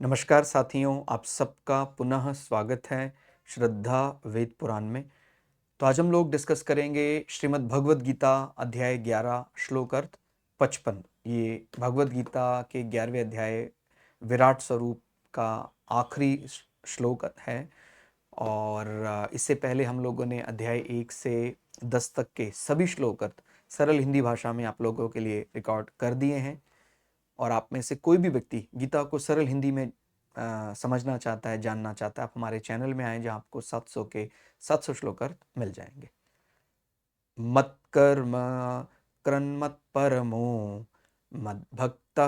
नमस्कार साथियों, आप सबका पुनः स्वागत है श्रद्धा वेद पुराण में। तो आज हम लोग डिस्कस करेंगे श्रीमद् भगवद गीता अध्याय 11 श्लोक अर्थ 55। ये भगवद गीता के 11वें अध्याय विराट स्वरूप का आखिरी श्लोक है। और इससे पहले हम लोगों ने अध्याय 1 से 10 तक के सभी श्लोक अर्थ सरल हिंदी भाषा में आप लोगों के लिए रिकॉर्ड कर दिए हैं। और आप में से कोई भी व्यक्ति गीता को सरल हिंदी में समझना चाहता है, जानना चाहता है, आप हमारे चैनल में आए जहां आपको 700 के 700 श्लोक अर्थ मिल जाएंगे। मत कर्म कृन्मत परमो मद भक्त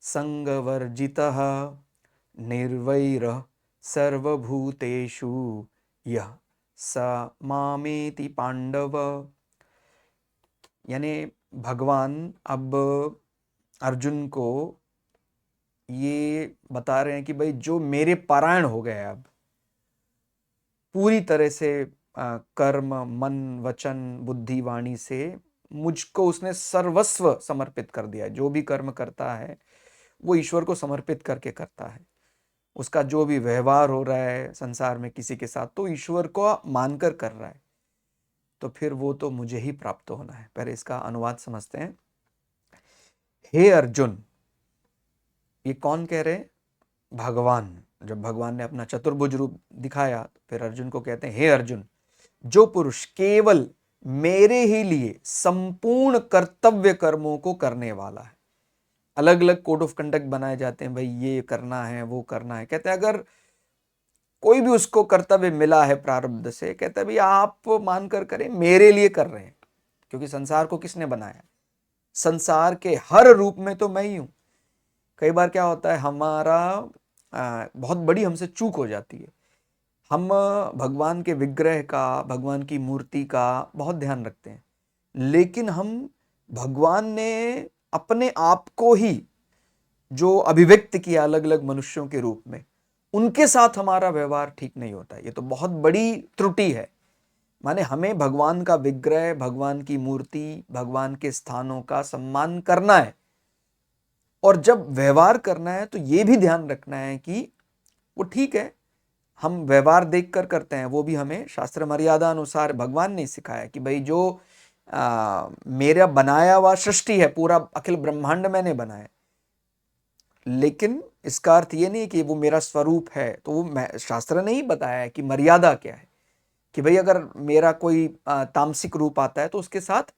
संगवर्जितः निर्वैर सर्वभूतेषु यह स मामेति पांडव। यानी भगवान अब अर्जुन को ये बता रहे हैं कि भाई जो मेरे पारायण हो गए, अब पूरी तरह से कर्म मन वचन बुद्धि वाणी से मुझको उसने सर्वस्व समर्पित कर दिया है। जो भी कर्म करता है वो ईश्वर को समर्पित करके करता है। उसका जो भी व्यवहार हो रहा है संसार में किसी के साथ तो ईश्वर को मानकर कर रहा है, तो फिर वो तो मुझे ही प्राप्त होना है। पहले इसका अनुवाद समझते हैं। हे अर्जुन, ये कौन कह रहे हैं? भगवान। जब भगवान ने अपना चतुर्भुज रूप दिखाया तो फिर अर्जुन को कहते हैं, हे अर्जुन, जो पुरुष केवल मेरे ही लिए संपूर्ण कर्तव्य कर्मों को करने वाला है। अलग अलग कोड ऑफ कंडक्ट बनाए जाते हैं, भाई ये करना है वो करना है। कहते हैं अगर कोई भी उसको कर्तव्य मिला है प्रारब्ध से, कहते हैं भाई आप मानकर करें, मेरे लिए कर रहे हैं। क्योंकि संसार को किसने बनाया? संसार के हर रूप में तो मैं ही हूं। कई बार क्या होता है, हमारा बहुत बड़ी हमसे चूक हो जाती है। हम भगवान के विग्रह का, भगवान की मूर्ति का बहुत ध्यान रखते हैं, लेकिन हम भगवान ने अपने आप को ही जो अभिव्यक्त किया अलग अलग मनुष्यों के रूप में, उनके साथ हमारा व्यवहार ठीक नहीं होता। ये तो बहुत बड़ी त्रुटि है। माने हमें भगवान का विग्रह, भगवान की मूर्ति, भगवान के स्थानों का सम्मान करना है। और जब व्यवहार करना है तो ये भी ध्यान रखना है कि वो ठीक है, हम व्यवहार देखकर करते हैं, वो भी हमें शास्त्र मर्यादा अनुसार भगवान ने सिखाया कि भाई जो मेरा बनाया हुआ सृष्टि है, पूरा अखिल ब्रह्मांड मैंने बनाया, लेकिन इसका अर्थ ये नहीं कि वो मेरा स्वरूप है। तो वो शास्त्र ने ही बताया है कि मर्यादा क्या है, कि भाई अगर मेरा कोई तामसिक रूप आता है तो उसके साथ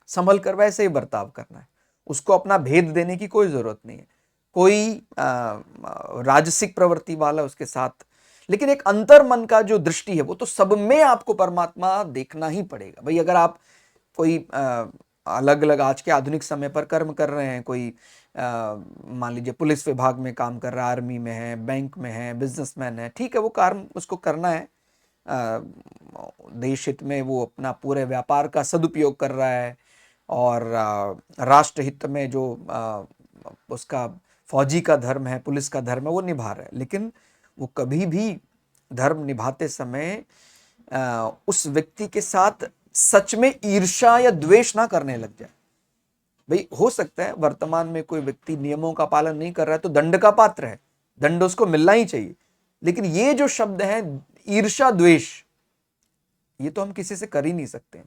संभल कर वैसे ही बर्ताव करना है। उसको अपना भेद देने की कोई जरूरत नहीं है। कोई राजसिक प्रवृत्ति वाला उसके साथ, लेकिन एक अंतर मन का जो दृष्टि है वो तो सब में आपको परमात्मा देखना ही पड़ेगा। भाई अगर आप कोई अलग अलग आज के आधुनिक समय पर कर्म कर रहे हैं, कोई मान लीजिए पुलिस विभाग में काम कर रहा है, आर्मी में है, बैंक में है, बिजनेसमैन है, ठीक है, वो कार्य उसको करना है। देश हित में वो अपना पूरे व्यापार का सदुपयोग कर रहा है, और राष्ट्र हित में जो उसका फौजी का धर्म है, पुलिस का धर्म है, वो निभा रहा है। लेकिन वो कभी भी धर्म निभाते समय उस व्यक्ति के साथ सच में ईर्ष्या या द्वेष ना करने लग जाए। भाई हो सकता है वर्तमान में कोई व्यक्ति नियमों का पालन नहीं कर रहा है तो दंड का पात्र है, दंड उसको मिलना ही चाहिए। लेकिन ये जो शब्द है ईर्ष्या द्वेष, ये तो हम किसी से कर ही नहीं सकते।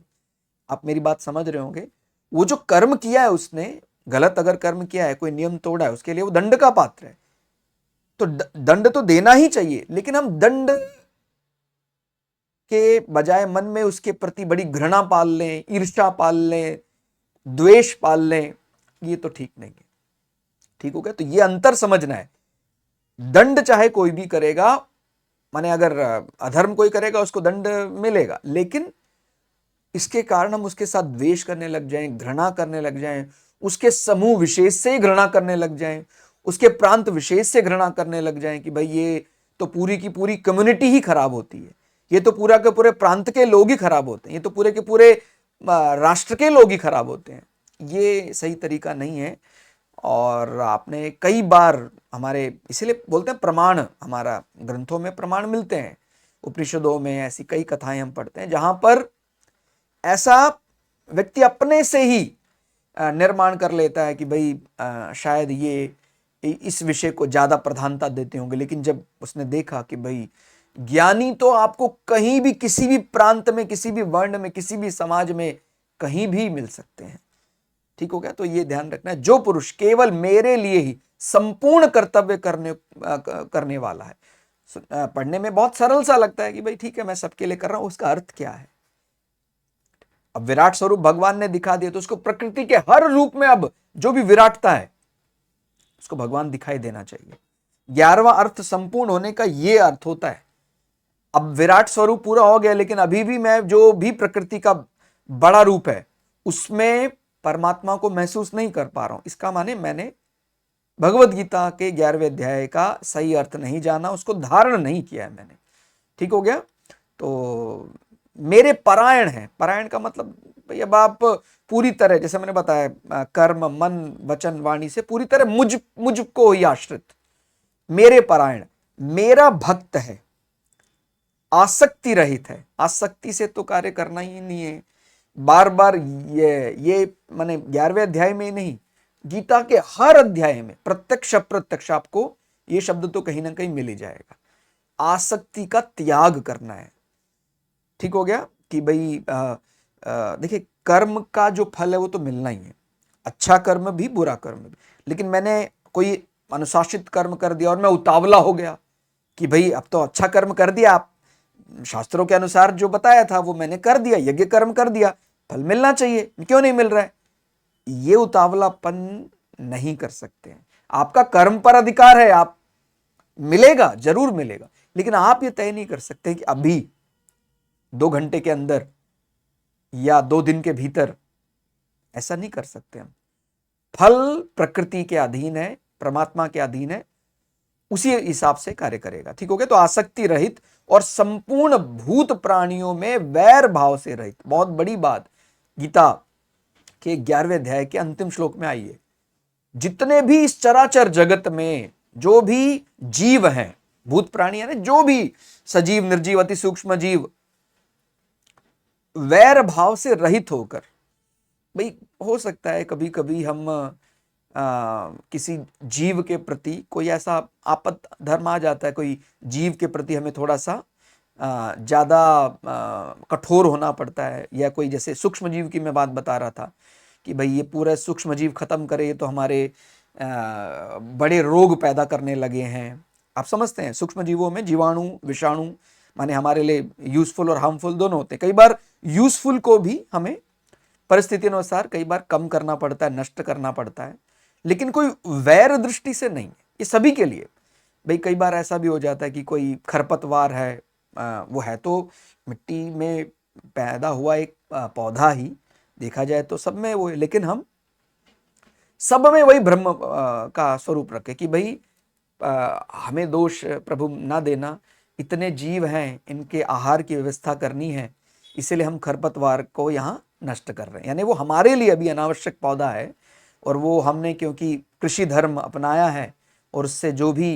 आप मेरी बात समझ रहे होंगे। वो जो कर्म किया है उसने, गलत अगर कर्म किया है, कोई नियम तोड़ा है, उसके लिए वो दंड का पात्र है। तो दंड तो देना ही चाहिए, लेकिन हम दंड के बजाय मन में उसके प्रति बड़ी घृणा पाल लें, ईर्ष्या पाल लें, द्वेष पाल लें, ये तो ठीक नहीं है। ठीक हो गया? तो ये अंतर समझना है। दंड चाहे कोई भी करेगा, माने अगर अधर्म कोई करेगा उसको दंड मिलेगा, लेकिन इसके कारण हम उसके साथ द्वेष करने लग जाएं, घृणा करने लग जाएं, उसके समूह विशेष से घृणा करने लग जाएं, उसके प्रांत विशेष से घृणा करने लग जाएं कि भाई ये तो पूरी की पूरी कम्युनिटी ही खराब होती है, ये तो पूरा के पूरे प्रांत के लोग ही खराब होते हैं, ये तो पूरे के पूरे राष्ट्र के लोग ही खराब होते हैं। ये सही तरीका नहीं है। और आपने कई बार हमारे, इसीलिए बोलते हैं प्रमाण, हमारा ग्रंथों में प्रमाण मिलते हैं, उपनिषदों में ऐसी कई कथाएं हम पढ़ते हैं जहां पर ऐसा व्यक्ति अपने से ही निर्माण कर लेता है कि भाई शायद ये इस विषय को ज्यादा प्रधानता देते होंगे, लेकिन जब उसने देखा कि भाई ज्ञानी तो आपको कहीं भी, किसी भी प्रांत में, किसी भी वर्ण में, किसी भी समाज में कहीं भी मिल सकते हैं, ठीक हो गया। तो ये ध्यान रखना है, जो पुरुष केवल मेरे लिए ही संपूर्ण कर्तव्य करने वाला है। पढ़ने में बहुत सरल सा लगता है कि भाई ठीक है मैं सबके लिए कर रहा हूं, उसका अर्थ क्या है। अब विराट स्वरूप भगवान ने दिखा दिया, तो उसको प्रकृति के हर रूप में अब जो भी विराटता है उसको भगवान दिखाई देना चाहिए। 11वां अर्थ संपूर्ण होने का यह अर्थ होता है। अब विराट स्वरूप पूरा हो गया, लेकिन अभी भी मैं जो भी प्रकृति का बड़ा रूप है उसमें परमात्मा को महसूस नहीं कर पा रहा हूं। इसका माने मैंने भगवत गीता के 11वें अध्याय का सही अर्थ नहीं जाना, उसको धारण नहीं किया है मैंने, ठीक हो गया। तो मेरे परायण है, परायण का मतलब भाई अब आप पूरी तरह, जैसे मैंने बताया, कर्म मन वचन वाणी से पूरी तरह मुझको ही आश्रित, मेरे परायण, मेरा भक्त है, आसक्ति रहित है। आसक्ति से तो कार्य करना ही नहीं है। बार बार ये माने 11वें अध्याय में ही नहीं, गीता के हर अध्याय में प्रत्यक्ष अप्रत्यक्ष आपको ये शब्द तो कहीं ना कहीं मिल ही जाएगा। आसक्ति का त्याग करना है, ठीक हो गया। कि भाई देखिए कर्म का जो फल है वो तो मिलना ही है, अच्छा कर्म भी बुरा कर्म भी। लेकिन मैंने कोई अनुशासित कर्म कर दिया और मैं उतावला हो गया कि भाई अब तो अच्छा कर्म कर दिया, आप शास्त्रों के अनुसार जो बताया था वो मैंने कर दिया, यज्ञ कर्म कर दिया, फल मिलना चाहिए, क्यों नहीं मिल रहा है। ये उतावलापन नहीं कर सकते हैं। आपका कर्म पर अधिकार है, आप मिलेगा, जरूर मिलेगा, लेकिन आप ये तय नहीं कर सकते कि अभी 2 घंटे के अंदर या 2 दिन के भीतर, ऐसा नहीं कर सकते हम। फल प्रकृति के अधीन है, परमात्मा के अधीन है, उसी हिसाब से कार्य करेगा, ठीक हो गया। तो आसक्ति रहित और संपूर्ण भूत प्राणियों में वैर भाव से रहित, बहुत बड़ी बात गीता के 11वें अध्याय के अंतिम श्लोक में आई है। जितने भी इस चराचर जगत में जो भी जीव हैं, भूत प्राणी यानी जो भी सजीव निर्जीव अति सूक्ष्म जीव, वैर भाव से रहित होकर, भाई हो सकता है कभी कभी हम किसी जीव के प्रति कोई ऐसा आपद धर्म आ जाता है, कोई जीव के प्रति हमें थोड़ा सा ज्यादा कठोर होना पड़ता है, या कोई जैसे सूक्ष्म जीव की मैं बात बता रहा था कि भाई ये पूरा सूक्ष्म जीव खत्म करे, ये तो हमारे बड़े रोग पैदा करने लगे हैं। आप समझते हैं सूक्ष्म जीवों में जीवाणु विषाणु माने हमारे लिए यूजफुल और हार्मफुल दोनों होते हैं। कई बार यूजफुल को भी हमें परिस्थिति अनुसार कई बार कम करना पड़ता है, नष्ट करना पड़ता है, लेकिन कोई वैर दृष्टि से नहीं, ये सभी के लिए। भाई कई बार ऐसा भी हो जाता है कि कोई खरपतवार है, वो है तो मिट्टी में पैदा हुआ एक पौधा ही, देखा जाए तो सब में वो है, लेकिन हम सब में वही ब्रह्म का स्वरूप रखे कि भाई हमें दोष प्रभु ना देना, इतने जीव हैं, इनके आहार की व्यवस्था करनी है, इसीलिए हम खरपतवार को यहाँ नष्ट कर रहे हैं। यानी वो हमारे लिए अभी अनावश्यक पौधा है, और वो हमने क्योंकि कृषि धर्म अपनाया है, और उससे जो भी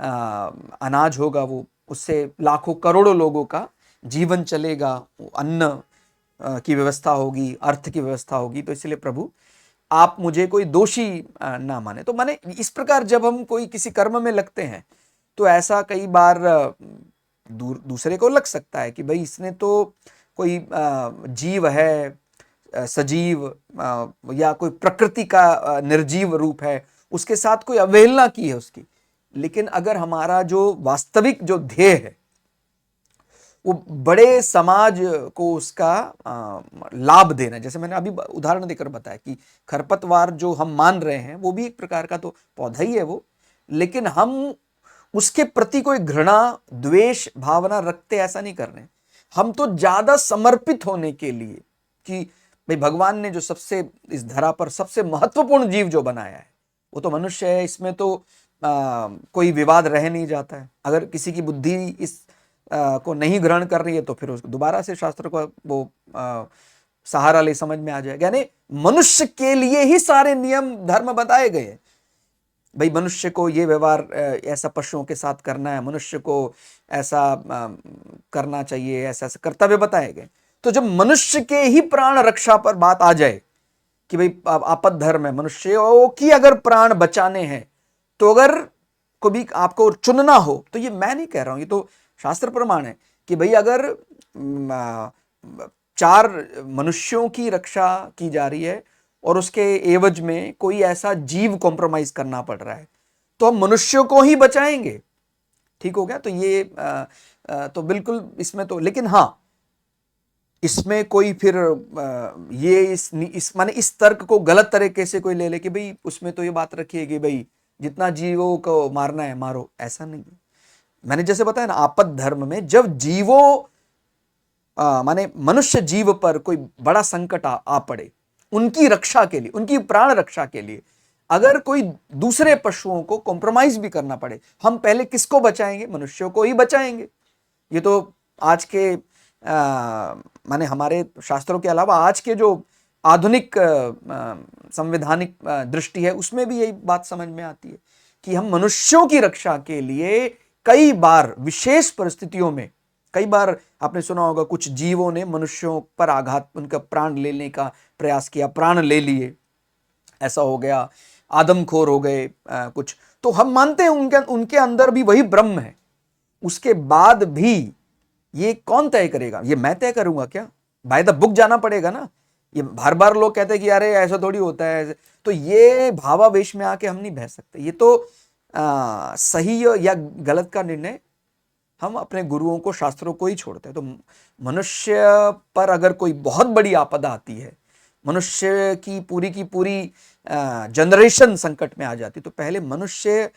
अनाज होगा वो उससे लाखों करोड़ों लोगों का जीवन चलेगा, अन्न की व्यवस्था होगी, अर्थ की व्यवस्था होगी। तो इसलिए प्रभु आप मुझे कोई दोषी ना माने। तो माने इस प्रकार जब हम कोई किसी कर्म में लगते हैं तो ऐसा कई बार दूसरे को लग सकता है कि भाई इसने तो कोई जीव है, सजीव या कोई प्रकृति का निर्जीव रूप है, उसके साथ कोई अवहेलना की है उसकी। लेकिन अगर हमारा जो वास्तविक जो ध्येय है वो बड़े समाज को उसका लाभ देना, जैसे मैंने अभी उदाहरण देकर बताया कि खरपतवार जो हम मान रहे हैं वो भी एक प्रकार का तो पौधा ही है वो, लेकिन हम उसके प्रति कोई घृणा द्वेष भावना रखते ऐसा नहीं कर रहे। हम तो ज्यादा समर्पित होने के लिए कि भाई भगवान ने जो सबसे इस धरा पर सबसे महत्वपूर्ण जीव जो बनाया है वो तो मनुष्य है, इसमें तो कोई विवाद रह नहीं जाता है। अगर किसी की बुद्धि इस को नहीं ग्रहण कर रही है तो फिर उसको दोबारा से शास्त्र को वो सहारा ले समझ में आ जाएगा। यानी मनुष्य के लिए ही सारे नियम धर्म बताए गए हैं। भाई मनुष्य को ये व्यवहार ऐसा पशुओं के साथ करना है, मनुष्य को ऐसा करना चाहिए, ऐसा ऐसा कर्तव्य बताए गए। तो जब मनुष्य के ही प्राण रक्षा पर बात आ जाए कि भाई आपद धर्म है मनुष्य की अगर प्राण बचाने हैं तो अगर कभी आपको चुनना हो, तो ये मैं नहीं कह रहा हूं, ये तो शास्त्र प्रमाण है कि भाई अगर 4 मनुष्यों की रक्षा की जा रही है और उसके एवज में कोई ऐसा जीव कॉम्प्रोमाइज करना पड़ रहा है, तो हम मनुष्यों को ही बचाएंगे। ठीक हो गया। तो ये तो बिल्कुल इसमें तो, लेकिन हाँ, इसमें कोई फिर ये इस माने इस तर्क को गलत तरीके से कोई ले ले कि भाई उसमें तो ये बात रखी है कि भाई जितना जीवों को मारना है मारो, ऐसा नहीं है। मैंने जैसे बताया ना, आपद धर्म में जब जीवों माने मनुष्य जीव पर कोई बड़ा संकट आ पड़े, उनकी रक्षा के लिए, उनकी प्राण रक्षा के लिए अगर कोई दूसरे पशुओं को कॉम्प्रोमाइज भी करना पड़े, हम पहले किसको बचाएंगे? मनुष्यों को ही बचाएंगे। ये तो आज के माने हमारे शास्त्रों के अलावा आज के जो आधुनिक संवैधानिक दृष्टि है, उसमें भी यही बात समझ में आती है कि हम मनुष्यों की रक्षा के लिए कई बार विशेष परिस्थितियों में, कई बार आपने सुना होगा कुछ जीवों ने मनुष्यों पर आघात, उनका प्राण लेने का प्रयास किया, प्राण ले लिए, ऐसा हो गया, आदमखोर हो गए कुछ। तो हम मानते हैं उनके अंदर भी वही ब्रह्म है। उसके बाद भी ये कौन तय करेगा? ये मैं तय करूंगा क्या? बाय द बुक जाना पड़ेगा ना। ये बार बार लोग कहते हैं कि अरे ऐसा थोड़ी होता है, तो ये भावावेश में आके हम नहीं बह सकते। ये तो सही या गलत का निर्णय हम अपने गुरुओं को, शास्त्रों को ही छोड़ते हैं। तो मनुष्य पर अगर कोई बहुत बड़ी आपदा आती है, मनुष्य की पूरी जनरेशन संकट में आ जाती, तो पहले मनुष्य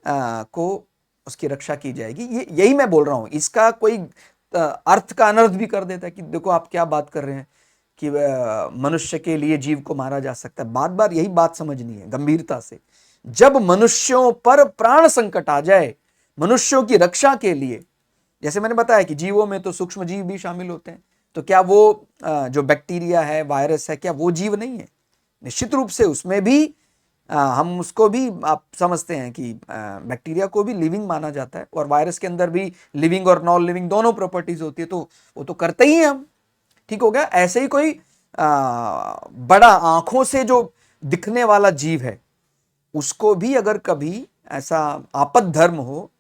को उसकी रक्षा की जाएगी। यही मैं बोल रहा हूं। इसका कोई अर्थ का अनर्थ भी कर देता है कि देखो आप क्या बात कर रहे हैं कि मनुष्य के लिए जीव को मारा जा सकता है। बार बार यही बात समझनी है गंभीरता से। जब मनुष्यों पर प्राण संकट आ जाए, मनुष्यों की रक्षा के लिए, जैसे मैंने बताया कि जीवों में तो सूक्ष्म जीव भी शामिल होते हैं, तो क्या वो जो बैक्टीरिया है, वायरस है, क्या वो जीव नहीं है? निश्चित रूप से उसमें भी हम उसको भी आप समझते हैं कि बैक्टीरिया को भी लिविंग माना जाता है, और वायरस के अंदर भी लिविंग और नॉन लिविंग दोनों प्रॉपर्टीज होती है, तो वो तो करते ही हैं हम। ठीक हो गया। ऐसे ही कोई बड़ा आंखों से जो दिखने वाला जीव है, उसको भी अगर कभी ऐसा आपद धर्म हो,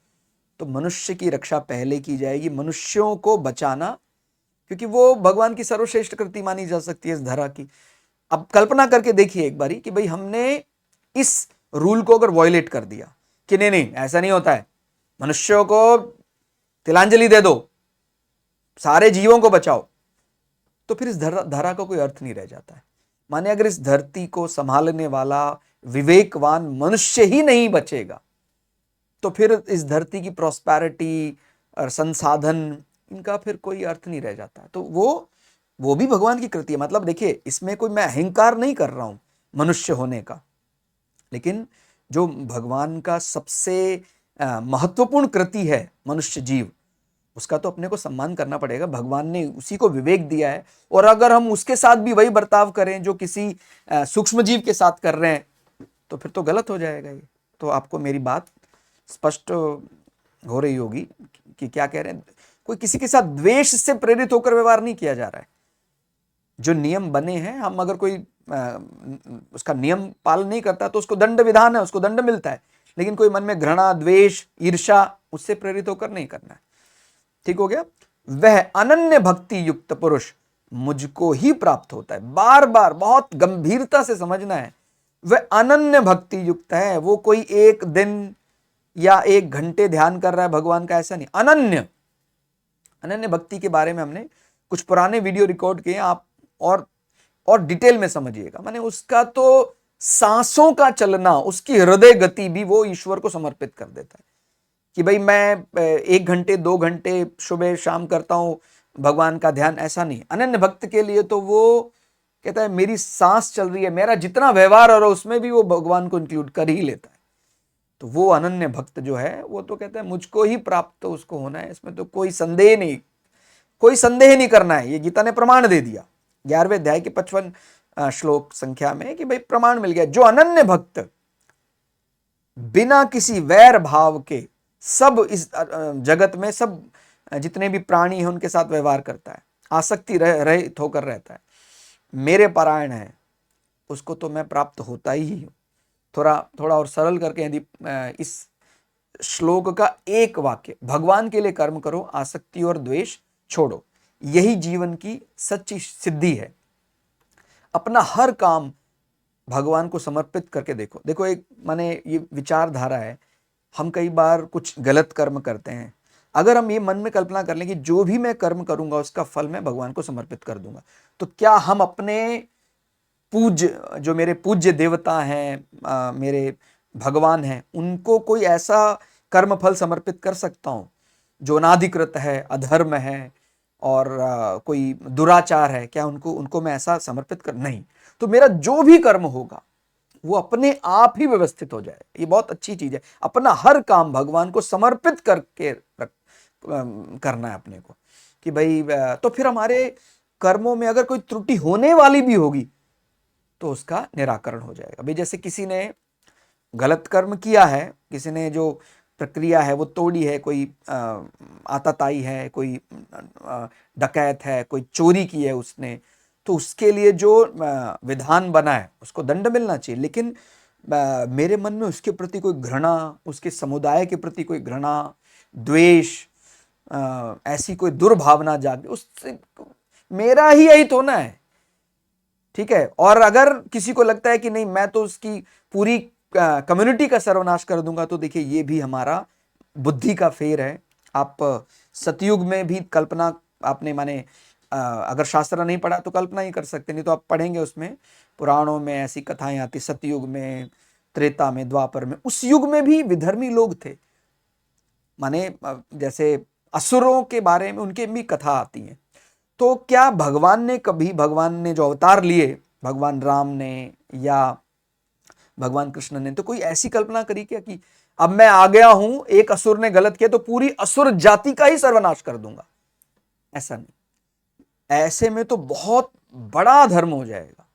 तो मनुष्य की रक्षा पहले की जाएगी, मनुष्यों को बचाना, क्योंकि वो भगवान की सर्वश्रेष्ठ कृति मानी जा सकती है इस धरा की। अब कल्पना करके देखिए एक बारी कि भाई हमने इस रूल को अगर वॉयलेट कर दिया कि नहीं नहीं ऐसा नहीं होता है, मनुष्यों को तिलांजलि दे दो, सारे जीवों को बचाओ, तो फिर इस धरा का कोई अर्थ नहीं रह जाता है। माने अगर इस धरती को संभालने वाला विवेकवान मनुष्य ही नहीं बचेगा, तो फिर इस धरती की प्रॉस्पेरिटी और संसाधन, इनका फिर कोई अर्थ नहीं रह जाता। तो वो भी भगवान की कृति है। मतलब देखिए, इसमें कोई मैं अहंकार नहीं कर रहा हूं मनुष्य होने का, लेकिन जो भगवान का सबसे महत्वपूर्ण कृति है मनुष्य जीव, उसका तो अपने को सम्मान करना पड़ेगा। भगवान ने उसी को विवेक दिया है, और अगर हम उसके साथ भी वही बर्ताव करें जो किसी सूक्ष्म जीव के साथ कर रहे हैं, तो फिर तो गलत हो जाएगा ये। तो आपको मेरी बात स्पष्ट हो रही होगी कि क्या कह रहे हैं। कोई किसी के साथ द्वेष से प्रेरित होकर व्यवहार नहीं किया जा रहा है। जो नियम बने हैं, हम अगर कोई उसका नियम पालन नहीं करता तो उसको दंड विधान है, उसको दंड मिलता है, लेकिन कोई मन में घृणा, द्वेष, ईर्ष्या, उससे प्रेरित होकर नहीं करना है। ठीक हो गया। वह अनन्य भक्ति युक्त पुरुष मुझको ही प्राप्त होता है। बार बार बहुत गंभीरता से समझना है। वह अनन्य भक्ति युक्त है, वो कोई एक दिन या 1 घंटे ध्यान कर रहा है भगवान का, ऐसा नहीं। अनन्य भक्ति के बारे में हमने कुछ पुराने वीडियो रिकॉर्ड किए, आप और डिटेल में समझिएगा। माने उसका तो सांसों का चलना, उसकी हृदय गति भी वो ईश्वर को समर्पित कर देता है कि भाई मैं 1 घंटे 2 घंटे सुबह शाम करता हूं भगवान का ध्यान, ऐसा नहीं। अनन्य भक्त के लिए तो वो कहता है मेरी सांस चल रही है, मेरा जितना व्यवहार हो रहा है उसमें भी वो भगवान को इंक्लूड कर ही लेता है। तो वो अनन्य भक्त जो है, वो तो कहता है मुझको ही प्राप्त तो उसको होना है, इसमें तो कोई संदेह नहीं करना है। ये गीता ने प्रमाण दे दिया 11वें अध्याय के 55 श्लोक संख्या में कि भाई प्रमाण मिल गया। जो अनन्य भक्त बिना किसी वैर भाव के सब इस जगत में सब जितने भी प्राणी हैं उनके साथ व्यवहार करता है, आसक्ति रहित होकर रहता है, मेरे परायण है, उसको तो मैं प्राप्त होता ही हूं। थोड़ा थोड़ा और सरल करके यदि इस श्लोक का एक वाक्य, भगवान के लिए कर्म करो, आसक्ति और द्वेष छोड़ो, यही जीवन की सच्ची सिद्धि है। अपना हर काम भगवान को समर्पित करके देखो। देखो, एक माने ये विचारधारा है, हम कई बार कुछ गलत कर्म करते हैं, अगर हम ये मन में कल्पना कर लें कि जो भी मैं कर्म करूंगा उसका फल मैं भगवान को समर्पित कर दूंगा, तो क्या हम अपने जो मेरे पूज्य देवता हैं, मेरे भगवान हैं, उनको कोई ऐसा कर्म फल समर्पित कर सकता हूं जो अनाधिकृत है, अधर्म है और कोई दुराचार है? क्या उनको मैं ऐसा समर्पित कर नहीं। तो मेरा जो भी कर्म होगा वो अपने आप ही व्यवस्थित हो जाए। ये बहुत अच्छी चीज है, अपना हर काम भगवान को समर्पित करके करना है अपने को कि भाई, तो फिर हमारे कर्मों में अगर कोई त्रुटि होने वाली भी होगी तो उसका निराकरण हो जाएगा। भाई जैसे किसी ने गलत कर्म किया है, किसी ने जो प्रक्रिया है वो तोड़ी है, कोई आताताई है, कोई डकैत है, कोई चोरी की है उसने, तो उसके लिए जो विधान बना है उसको दंड मिलना चाहिए। लेकिन मेरे मन में उसके प्रति कोई घृणा, उसके समुदाय के प्रति कोई घृणा, द्वेष, ऐसी कोई दुर्भावना जागे, उससे मेरा ही यही तो ना है, ठीक है। और अगर किसी को लगता है कि नहीं मैं तो उसकी पूरी कम्युनिटी का सर्वनाश कर दूंगा, तो देखिए ये भी हमारा बुद्धि का फेर है। आप सतयुग में भी कल्पना आपने माने अगर शास्त्र नहीं पढ़ा तो कल्पना ही कर सकते, नहीं तो आप पढ़ेंगे उसमें पुराणों में ऐसी कथाएं आती, सतयुग में, त्रेता में, द्वापर में, उस युग में भी विधर्मी लोग थे। माने जैसे असुरों के बारे में उनके भी कथा आती है। तो क्या भगवान ने जो अवतार लिए, भगवान राम ने या भगवान कृष्ण ने, तो कोई ऐसी कल्पना करी क्या कि अब मैं आ गया हूं, एक असुर ने गलत किया तो पूरी असुर जाति का ही सर्वनाश कर दूंगा? ऐसा नहीं। ऐसे में तो बहुत बड़ा धर्म हो जाएगा।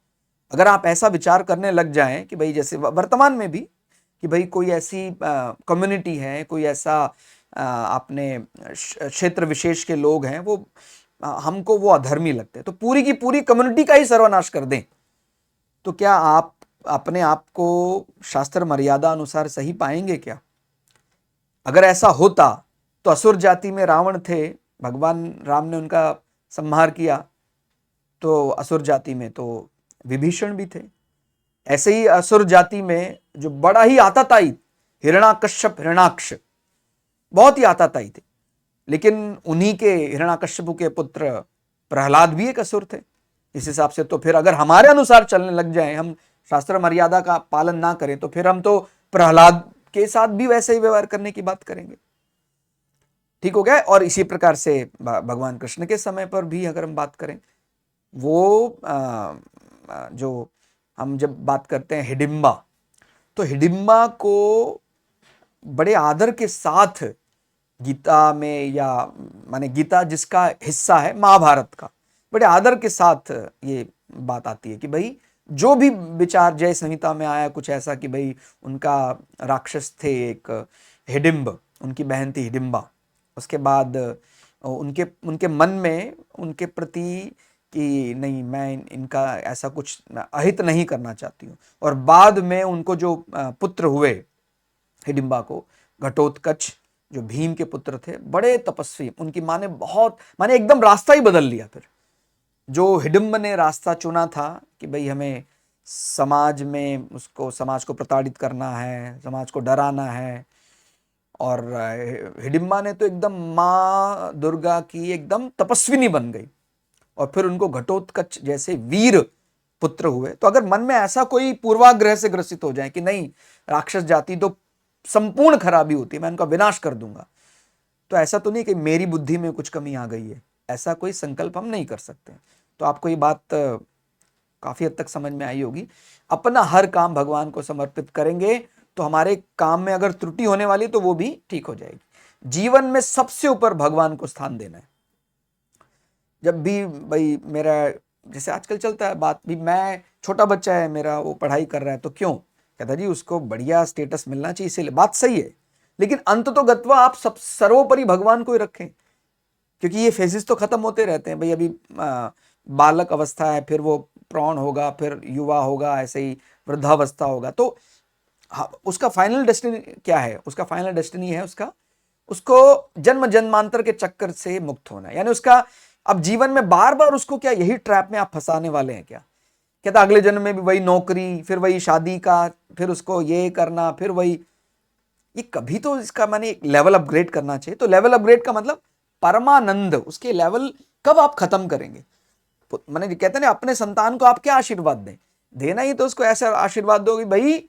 अगर आप ऐसा विचार करने लग जाएं कि भाई जैसे वर्तमान में भी कि भाई कोई ऐसी कम्युनिटी है, कोई ऐसा अपने क्षेत्र विशेष के लोग हैं, वो हमको वो अधर्मी लगते हैं, तो पूरी की पूरी कम्युनिटी का ही सर्वनाश कर दें, तो क्या आप अपने आप को शास्त्र मर्यादा अनुसार सही पाएंगे क्या? अगर ऐसा होता तो असुर जाति में रावण थे, भगवान राम ने उनका संहार किया, तो असुर जाति में तो विभीषण भी थे। ऐसे ही असुर जाति में जो बड़ा ही आताताई, हिरण्याकश्यप, हिरण्याक्ष, बहुत ही आताताई थे, लेकिन उन्हीं के हिरण्याकश्यप के पुत्र प्रहलाद भी एक असुर थे। इस हिसाब से तो फिर अगर हमारे अनुसार चलने लग जाएं, हम शास्त्र मर्यादा का पालन ना करें, तो फिर हम तो प्रहलाद के साथ भी वैसे ही व्यवहार करने की बात करेंगे। ठीक हो गया। और इसी प्रकार से भगवान कृष्ण के समय पर भी अगर हम बात करें, वो जो हम जब बात करते हैं हिडिंबा, तो हिडिंबा को बड़े आदर के साथ गीता में, या माने गीता जिसका हिस्सा है महाभारत का, बड़े आदर के साथ ये बात आती है कि भाई जो भी विचार जय संहिता में आया कुछ ऐसा कि भाई उनका राक्षस थे एक हिडिंब, उनकी बहन थी हिडिंबा, उसके बाद उनके उनके मन में उनके प्रति कि नहीं मैं इनका ऐसा कुछ अहित नहीं करना चाहती हूँ। और बाद में उनको जो पुत्र हुए हिडिंबा को, घटोत्कच जो भीम के पुत्र थे, बड़े तपस्वी, उनकी माँ ने बहुत माने एकदम रास्ता ही बदल लिया। फिर जो हिडिंब ने रास्ता चुना था कि भाई हमें समाज में उसको समाज को प्रताड़ित करना है, समाज को डराना है, और हिडिंबा ने तो एकदम माँ दुर्गा की एकदम तपस्विनी बन गई, और फिर उनको घटोत्कच जैसे वीर पुत्र हुए। तो अगर मन में ऐसा कोई पूर्वाग्रह से ग्रसित हो जाए कि नहीं राक्षस जाति तो संपूर्ण खराबी होती है, मैं उनका विनाश कर दूंगा, तो ऐसा तो नहीं कि मेरी बुद्धि में कुछ कमी आ गई है, ऐसा कोई संकल्प हम नहीं कर सकते। तो आपको ये बात काफी हद तक समझ में आई होगी। अपना हर काम भगवान को समर्पित करेंगे तो हमारे काम में अगर त्रुटि होने वाली तो वो भी ठीक हो जाएगी। जीवन में सबसे ऊपर भगवान को स्थान देना है। जब भी भाई मेरा जैसे आजकल चलता है बात भी, मैं छोटा बच्चा है मेरा, वो पढ़ाई कर रहा है तो क्यों, कहता जी उसको बढ़िया स्टेटस मिलना चाहिए, इसीलिए। बात सही है, लेकिन अंत तो गत्वा आप सब सर्वोपरि भगवान को ही रखें, क्योंकि ये फेजेस तो खत्म होते रहते हैं भाई। अभी बालक अवस्था है, फिर वो प्रौढ़ होगा, फिर युवा होगा, ऐसे ही वृद्धावस्था होगा। तो हाँ, उसका फाइनल डेस्टिनी क्या है? उसका फाइनल डेस्टिनी है उसका, उसको जन्म जन्मांतर के चक्कर से मुक्त होना है। यानी उसका अब जीवन में बार बार उसको क्या यही ट्रैप में आप फंसाने वाले हैं क्या? कहता अगले जन्म में भी वही नौकरी, फिर वही शादी का, फिर उसको ये करना, फिर वही, ये कभी तो इसका मैंने लेवल अपग्रेड करना चाहिए। तो लेवल अपग्रेड का मतलब परमानंद, उसके लेवल कब आप खत्म करेंगे? मैंने कहते हैं ना, अपने संतान को आप क्या आशीर्वाद दें, देना ही तो उसको ऐसा आशीर्वाद दो कि भाई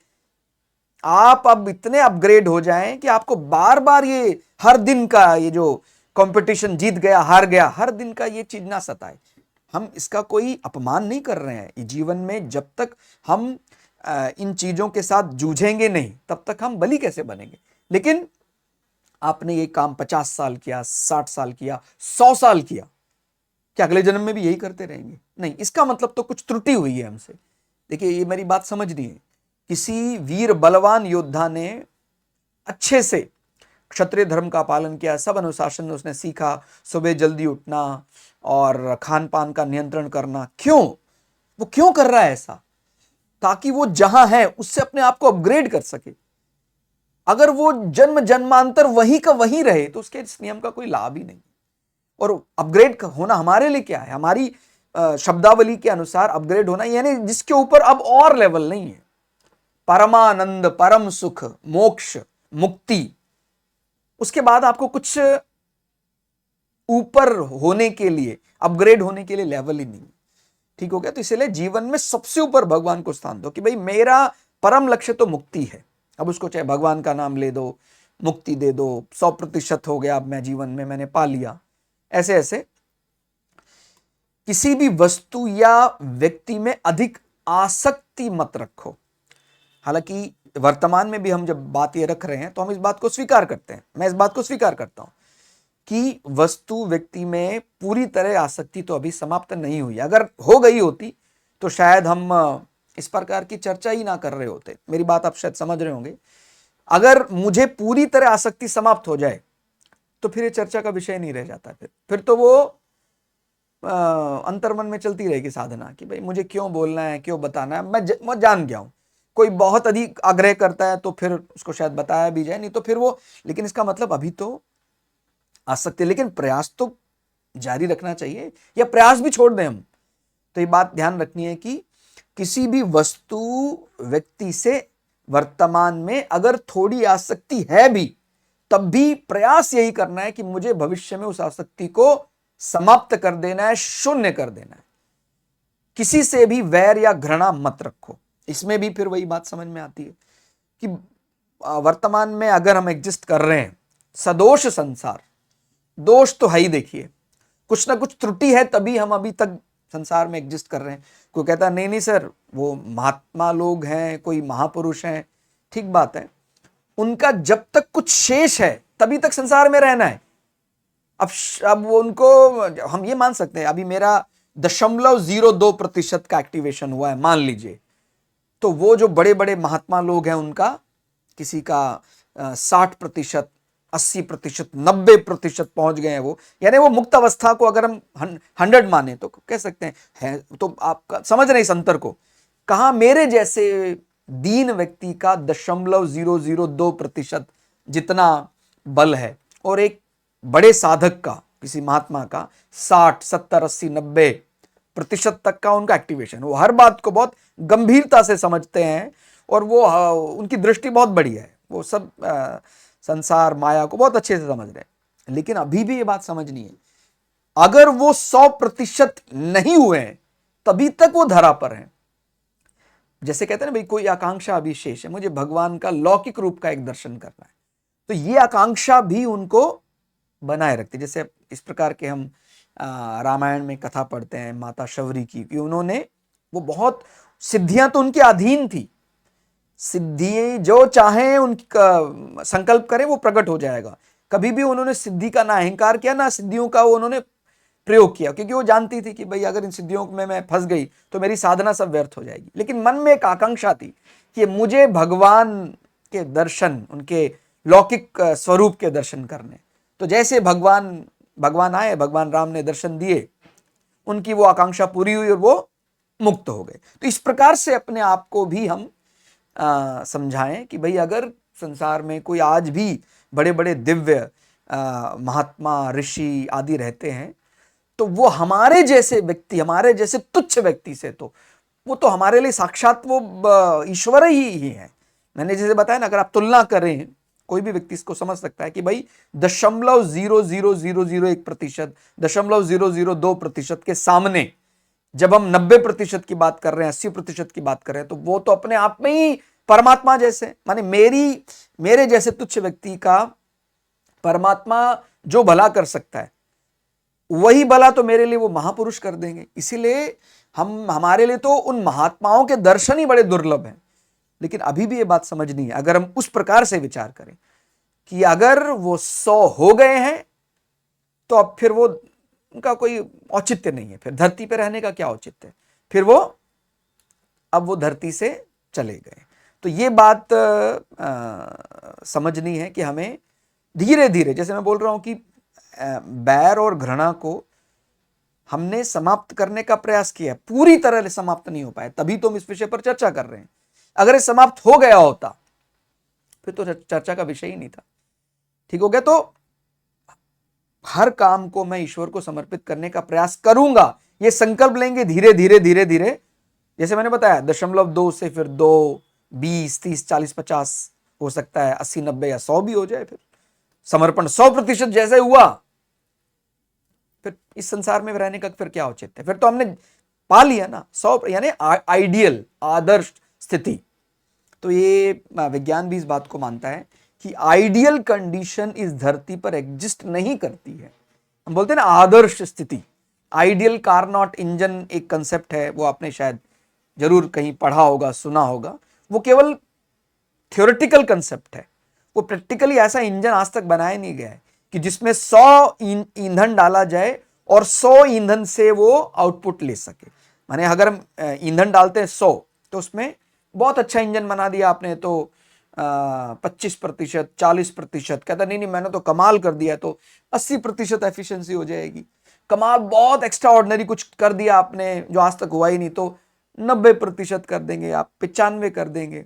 आप अब इतने अपग्रेड हो जाएं कि आपको बार बार ये हर दिन का ये जो कंपटीशन, जीत गया हार गया, हर दिन का ये चीज ना सताए। हम इसका कोई अपमान नहीं कर रहे हैं। ये जीवन में जब तक हम इन चीजों के साथ जूझेंगे नहीं, तब तक हम बलि कैसे बनेंगे? लेकिन आपने ये काम 50 साल किया, 60 साल किया, 100 साल किया, क्या अगले जन्म में भी यही करते रहेंगे? नहीं, इसका मतलब तो कुछ त्रुटि हुई है हमसे। देखिए, ये मेरी बात समझनी है। किसी वीर बलवान योद्धा ने अच्छे से क्षत्रिय धर्म का पालन किया, सब अनुशासन उसने सीखा, सुबह जल्दी उठना और खान पान का नियंत्रण करना। क्यों? वो क्यों कर रहा है ऐसा? ताकि वो जहां है उससे अपने आप को अपग्रेड कर सके। अगर वो जन्म जन्मांतर वही का वही रहे तो उसके इस नियम का कोई लाभ ही नहीं। और अपग्रेड होना हमारे लिए क्या है? हमारी शब्दावली के अनुसार अपग्रेड होना यानी जिसके ऊपर अब और लेवल नहीं है। परमानंद, परम सुख, मोक्ष, मुक्ति, उसके बाद आपको कुछ ऊपर होने के लिए, अपग्रेड होने के लिए लेवल ही नहीं। ठीक हो गया? तो इसलिए जीवन में सबसे ऊपर भगवान को स्थान दो कि भाई मेरा परम लक्ष्य तो मुक्ति है। अब उसको चाहे भगवान का नाम ले दो, मुक्ति दे दो, 100% हो गया अब मैं जीवन में मैंने पा लिया। ऐसे ऐसे किसी भी वस्तु या व्यक्ति में अधिक आसक्ति मत रखो। हालांकि वर्तमान में भी हम जब बात ये रख रहे हैं तो हम इस बात को स्वीकार करते हैं, मैं इस बात को स्वीकार करता हूं कि वस्तु व्यक्ति में पूरी तरह आसक्ति तो अभी समाप्त नहीं हुई। अगर हो गई होती तो शायद हम इस प्रकार की चर्चा ही ना कर रहे होते। मेरी बात आप शायद समझ रहे होंगे। अगर मुझे पूरी तरह आसक्ति समाप्त हो जाए तो फिर ये चर्चा का विषय नहीं रह जाता। फिर तो वो अंतर्मन में चलती रहेगी साधना कि भाई मुझे क्यों बोलना है, क्यों बताना है, मैं जान गया हूं। कोई बहुत अधिक आग्रह करता है तो फिर उसको शायद बताया भी जाए, नहीं तो फिर वो, लेकिन इसका मतलब अभी तो आसक्ति, लेकिन प्रयास तो जारी रखना चाहिए या प्रयास भी छोड़ दें हम। तो ये बात ध्यान रखनी है कि किसी भी वस्तु व्यक्ति से वर्तमान में अगर थोड़ी आसक्ति है भी, तब भी प्रयास यही करना है कि मुझे भविष्य में उस आसक्ति को समाप्त कर देना है, शून्य कर देना है। किसी से भी वैर या घृणा मत रखो। इसमें भी फिर वही बात समझ में आती है कि वर्तमान में अगर हम एग्जिस्ट कर रहे हैं, सदोष संसार, दोष तो है ही, देखिए कुछ ना कुछ त्रुटि है तभी हम अभी तक संसार में एग्जिस्ट कर रहे हैं। कोई कहता नहीं नहीं सर वो महात्मा लोग हैं, कोई महापुरुष हैं, ठीक बात है, उनका जब तक कुछ शेष है तभी तक संसार में रहना है। अब वो उनको हम ये मान सकते हैं अभी मेरा 0.02% का एक्टिवेशन हुआ है मान लीजिए, तो वो जो बड़े बड़े महात्मा लोग हैं उनका किसी का 60%, 80%, 90% पहुंच गए हैं वो, यानी वो मुक्त अवस्था को अगर हम 100 माने तो कह सकते हैं है। तो आप समझ रहे इस अंतर को? कहां मेरे जैसे दीन व्यक्ति का 0.002% जितना बल है और एक बड़े साधक का, किसी महात्मा का 60, 70, 80, 90% तक का उनका एक्टिवेशन। वो हर बात को बहुत गंभीरता से समझते हैं और वो उनकी दृष्टि बहुत बढ़िया है। वो सब संसार माया को बहुत अच्छे से समझ रहे हैं। लेकिन अभी भी ये बात समझनी है, अगर वो 100% नहीं हुए हैं तभी तक वो धरा पर हैं। जैसे कहते हैं ना भाई कोई आकांक्षा अभी शेष है, मुझे भगवान का लौकिक रूप का एक दर्शन करना है, तो ये आकांक्षा भी उनको बनाए रखती। जैसे इस प्रकार के हम रामायण में कथा पढ़ते हैं माता शबरी की, कि उन्होंने वो बहुत सिद्धियां तो उनके अधीन थी, सिद्धि जो चाहे उनका संकल्प करें वो प्रकट हो जाएगा। कभी भी उन्होंने सिद्धि का ना अहंकार किया ना सिद्धियों का उन्होंने प्रयोग किया, क्योंकि वो जानती थी कि भाई अगर इन सिद्धियों में मैं फंस गई तो मेरी साधना सब व्यर्थ हो जाएगी। लेकिन मन में एक आकांक्षा थी कि मुझे भगवान के दर्शन, उनके लौकिक स्वरूप के दर्शन करने। तो जैसे भगवान आए, भगवान राम ने दर्शन दिए, उनकी वो आकांक्षा पूरी हुई और वो मुक्त हो गए। तो इस प्रकार से अपने आप को भी हम समझाएं कि भाई अगर संसार में कोई आज भी बड़े बड़े दिव्य महात्मा ऋषि आदि रहते हैं, तो वो हमारे जैसे व्यक्ति, हमारे जैसे तुच्छ व्यक्ति से तो वो तो हमारे लिए साक्षात वो ईश्वर ही है। मैंने जैसे बताया ना, अगर आप तुलना करें, कोई भी व्यक्ति इसको समझ सकता है कि भाई 0.00001%, 0.002% के सामने जब हम 90% की बात कर रहे हैं, 80% की बात कर रहे हैं, तो वो तो अपने आप में ही परमात्मा जैसे, माने मेरे जैसे तुच्छ व्यक्ति का परमात्मा जो भला कर सकता है वही भला तो मेरे लिए वो महापुरुष कर देंगे। इसीलिए हमारे लिए तो उन महात्माओं के दर्शन ही बड़े दुर्लभ हैं। लेकिन अभी भी ये बात समझनी है, अगर हम उस प्रकार से विचार करें कि अगर वो 100 हो गए हैं तो अब फिर वो उनका कोई औचित्य नहीं है, फिर धरती पे रहने का क्या औचित्य है, फिर अब वो धरती से चले गए। तो ये बात समझनी है कि हमें धीरे धीरे, जैसे मैं बोल रहा हूं कि बैर और घृणा को हमने समाप्त करने का प्रयास किया, पूरी तरह से समाप्त नहीं हो पाया, तभी तो हम इस विषय पर चर्चा कर रहे हैं। अगर ये समाप्त हो गया होता फिर तो चर्चा का विषय ही नहीं था। ठीक हो गया? तो हर काम को मैं ईश्वर को समर्पित करने का प्रयास करूंगा, ये संकल्प लेंगे धीरे धीरे धीरे धीरे। जैसे मैंने बताया 0.2 से फिर 2, 20, 30, 40, 50 हो सकता है, 80, 90 या 100 भी हो जाए। फिर समर्पण 100% जैसे हुआ, फिर इस संसार में रहने का फिर क्या औचित्य है? फिर तो हमने पा लिया ना 100, यानी आइडियल, आदर्श स्थिति। तो ये विज्ञान भी इस बात को मानता है कि आइडियल कंडीशन इस धरती पर एग्जिस्ट नहीं करती है। हम बोलते हैं ना आदर्श स्थिति, आइडियल कारनॉट इंजन एक कंसेप्ट है, वो आपने शायद जरूर कहीं पढ़ा होगा, सुना होगा। वो केवल थ्योरेटिकल कंसेप्ट है, वो प्रैक्टिकली ऐसा इंजन आज तक बनाया नहीं गया है कि जिसमें 100 ईंधन डाला जाए और 100 ईंधन से वो आउटपुट ले सके। माने अगर हम ईंधन डालते हैं 100, तो उसमें बहुत अच्छा इंजन बना दिया आपने, तो 25%, 40%, कहता नहीं मैंने तो कमाल कर दिया, तो 80% एफिशिएंसी हो जाएगी। कमाल, बहुत एक्स्ट्रा ऑर्डिनरी कुछ कर दिया आपने जो आज तक हुआ ही नहीं, तो 90% कर देंगे आप, 95 कर देंगे।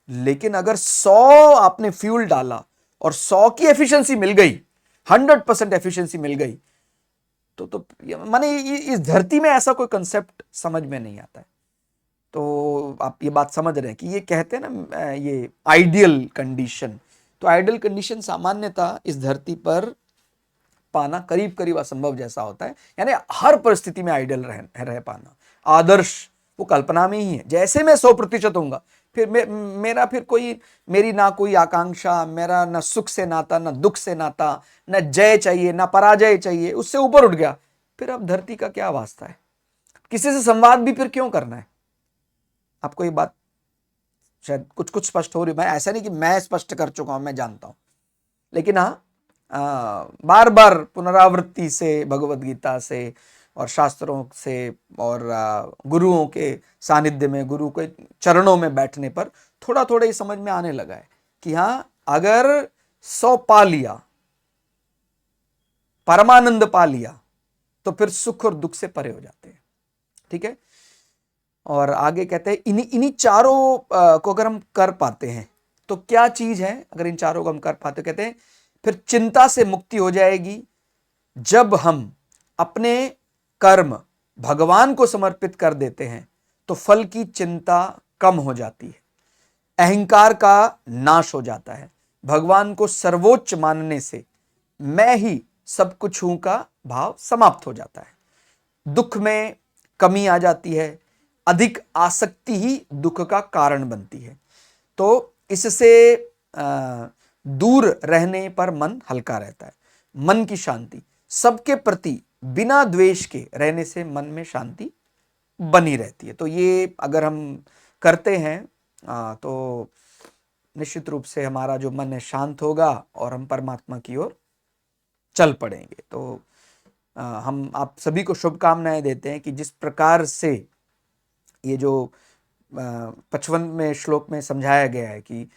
लेकिन अगर 100 आपने फ्यूल डाला और 100 की एफिशिएंसी मिल गई, 100% एफिशिएंसी मिल गई, तो माने इस धरती में ऐसा कोई कंसेप्ट समझ में नहीं आता है। तो आप ये बात समझ रहे हैं कि ये कहते हैं ना ये आइडियल कंडीशन, तो आइडियल कंडीशन सामान्यतः इस धरती पर पाना करीब करीब असंभव जैसा होता है। यानी हर परिस्थिति में आइडियल रह पाना, आदर्श, वो कल्पना में ही है। जैसे मैं 100% होऊंगा, फिर मेरा फिर मेरी ना कोई आकांक्षा, मेरा ना सुख से नाता, ना दुख से नाता, ना जय चाहिए ना पराजय चाहिए, उससे ऊपर उठ गया, फिर अब धरती का क्या वास्ता है? किसी से संवाद भी फिर क्यों करना है? आपको ये बात शायद कुछ कुछ स्पष्ट हो रही। मैं ऐसा नहीं कि मैं स्पष्ट कर चुका हूं, मैं जानता हूं, लेकिन हाँ बार बार पुनरावृत्ति से, भगवत गीता से और शास्त्रों से और गुरुओं के सानिध्य में, गुरु के चरणों में बैठने पर थोड़ा थोड़ा ये समझ में आने लगा है कि हाँ, अगर 100 पा लिया, परमानंद पा लिया, तो फिर सुख और दुख से परे हो जाते हैं। ठीक है? और आगे कहते हैं इन्हीं चारों को अगर हम कर पाते हैं तो क्या चीज है? अगर इन चारों को हम कर पाते, कहते हैं फिर चिंता से मुक्ति हो जाएगी। जब हम अपने कर्म भगवान को समर्पित कर देते हैं तो फल की चिंता कम हो जाती है, अहंकार का नाश हो जाता है, भगवान को सर्वोच्च मानने से मैं ही सब कुछ हूं का भाव समाप्त हो जाता है, दुख में कमी आ जाती है, अधिक आसक्ति ही दुख का कारण बनती है। तो इससे दूर रहने पर मन हल्का रहता है, मन की शांति, सबके प्रति बिना द्वेष के रहने से मन में शांति बनी रहती है। तो ये अगर हम करते हैं तो निश्चित रूप से हमारा जो मन है शांत होगा और हम परमात्मा की ओर चल पड़ेंगे। तो हम आप सभी को शुभकामनाएं देते हैं कि जिस प्रकार से ये जो 55वें श्लोक में समझाया गया है कि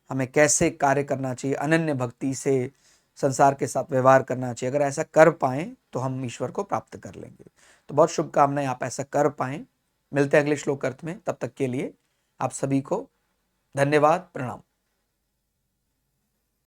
हमें कैसे कार्य करना चाहिए, अनन्य भक्ति से संसार के साथ व्यवहार करना चाहिए, अगर ऐसा कर पाएं तो हम ईश्वर को प्राप्त कर लेंगे। तो बहुत शुभकामनाएं, आप ऐसा कर पाएं। मिलते हैं अगले श्लोक अर्थ में, तब तक के लिए आप सभी को धन्यवाद, प्रणाम।